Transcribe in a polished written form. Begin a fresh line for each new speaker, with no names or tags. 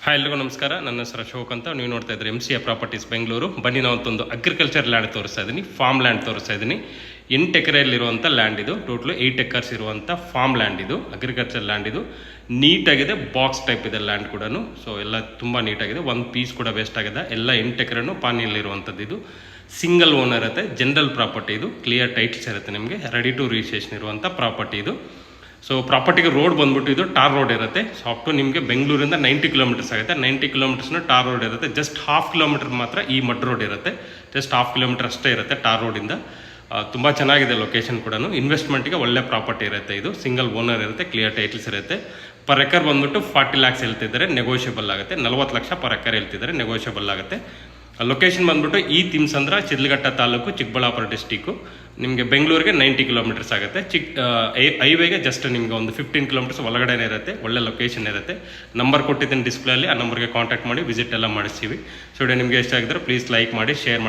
Hi ಎಲ್ರಿಗೂ ನಮಸ್ಕಾರ. ನನ್ನ ಹೆಸರು ಅಶೋಕ್ ಅಂತ. ನೀವು ನೋಡ್ತಾ ಇದ್ದೀರಿ MCA ಪ್ರಾಪರ್ಟೀಸ್ ಬೆಂಗಳೂರು. ಬನ್ನಿ, ನಾವೊಂದು ಅಗ್ರಿಕಲ್ಚರ್ ಲ್ಯಾಂಡ್ ತೋರಿಸ್ತಾ ಇದ್ದೀನಿ, ಫಾರ್ಮ್ ಲ್ಯಾಂಡ್ ತೋರಿಸ್ತಾ ಇದ್ದೀನಿ. 8 ಎಕರೆಯಲ್ಲಿರುವಂಥ ಲ್ಯಾಂಡ್ ಇದು. ಟೋಟಲು 8 ಎಕರ್ಸ್ ಇರುವಂಥ ಫಾರ್ಮ್ ಲ್ಯಾಂಡ್ ಇದು, ಅಗ್ರಿಕಲ್ಚರ್ ಲ್ಯಾಂಡ್ ಇದು. ನೀಟಾಗಿದೆ, ಬಾಕ್ಸ್ ಟೈಪ್ ಇದೆ ಲ್ಯಾಂಡ್ ಕೂಡ. ಸೊ ಎಲ್ಲ ತುಂಬ ನೀಟಾಗಿದೆ, ಒಂದು ಪೀಸ್ ಕೂಡ ವೇಸ್ಟ್ ಆಗಿದೆ. ಎಲ್ಲ 8 ಎಕರೆನೂ ಪಾನಿಯಲ್ಲಿರುವಂಥದ್ದು. ಇದು ಸಿಂಗಲ್ ಓನರ್ ಇರುತ್ತೆ, ಜನರಲ್ ಪ್ರಾಪರ್ಟಿ ಇದು. ಕ್ಲಿಯರ್ ಟೈಟ್ಲ್ಸ್ ಇರುತ್ತೆ ನಿಮಗೆ, ರೆಡಿ ಟು ರಿಜಿಸ್ಟ್ರೇಷನ್ ಇರುವಂಥ ಪ್ರಾಪರ್ಟಿ ಇದು. ಸೊ ಪ್ರಾಪರ್ಟಿಗೆ ರೋಡ್ ಬಂದ್ಬಿಟ್ಟು ಇದು ಟಾರ್ ರೋಡ್ ಇರುತ್ತೆ. ಸೊ ಅಪ್ ಟು ನಿಮಗೆ ಬೆಂಗಳೂರಿಂದ 90 ಕಿಲೋಮೀಟರ್ಸ್ ಆಗುತ್ತೆ. 90 ಕಿಲೋಮೀಟರ್ಸ್ನ ಟಾರ್ ರೋಡ್ ಇರುತ್ತೆ. ಜಸ್ಟ್ ಹಾಫ್ ಕಿಲೋಮೀಟರ್ ಮಾತ್ರ ಈ ಮಡ್ ರೋಡ್ ಇರುತ್ತೆ. ಜಸ್ಟ್ ಹಾಫ್ ಕಿಲೋಮೀಟರ್ ಅಷ್ಟೇ ಇರುತ್ತೆ ಟಾರ್ ರೋಡಿಂದ. ತುಂಬ ಚೆನ್ನಾಗಿದೆ ಲೊಕೇಶನ್ ಕೂಡ. ಇನ್ವೆಸ್ಟ್ಮೆಂಟ್ಗೆ ಒಳ್ಳೆ ಪ್ರಾಪರ್ಟಿ ಇರುತ್ತೆ ಇದು. ಸಿಂಗಲ್ ಓನರ್ ಇರುತ್ತೆ, ಕ್ಲಿಯರ್ ಟೈಟ್ಲ್ಸ್ ಇರುತ್ತೆ. ಪರ್ ಎಕರ್ ಬಂದ್ಬಿಟ್ಟು 40 ಲ್ಯಾಕ್ಸ್ ಹೇಳ್ತಿದ್ದಾರೆ, ನೆಗೋಷಿಯಬಲ್ ಆಗುತ್ತೆ. 40 ಲಕ್ಷ ಪರ್ ಎಕರ್ ಹೇಳ್ತಿದ್ದಾರೆ, ನೆಗೋಷಿಯಬಲ್ ಆಗುತ್ತೆ. ಲೊಕೇಶನ್ ಬಂದ್ಬಿಟ್ಟು ಈ ತಿಮ್ಸಂದ್ರ, ಶಿಡ್ಲಘಟ್ಟ ತಾಲೂಕು, ಚಿಕ್ಕಬಳ್ಳಾಪುರ ಡಿಸ್ಟಿಕ್ಕು. ನಿಮಗೆ ಬೆಂಗಳೂರಿಗೆ 90 ಕಿಲೋಮೀಟರ್ಸ್ ಆಗುತ್ತೆ. ಹೈವೇಗೆ ಜಸ್ಟ್ ನಿಮಗೆ ಒಂದು 15 ಕಿಲೋಮೀಟರ್ಸ್ ಒಳಗಡೆನೇ ಇರುತ್ತೆ. ಒಳ್ಳೆ ಲೊಕೇಶನ್ ಇರುತ್ತೆ. ನಂಬರ್ ಕೊಟ್ಟಿದ್ದೀನಿ ಡಿಸ್ಪ್ಲೇಲಿ, ಆ ನಂಬರ್ಗೆ ಕಾಂಟ್ಯಾಕ್ಟ್ ಮಾಡಿ ವಿಸಿಟ್ ಎಲ್ಲ ಮಾಡಿಸ್ತೀವಿ. ಸೊ ನಿಮಗೆ ಇಷ್ಟ ಆಗಿದ್ರೆ ಪ್ಲೀಸ್ ಲೈಕ್ ಮಾಡಿ, ಶೇರ್ ಮಾಡಿ.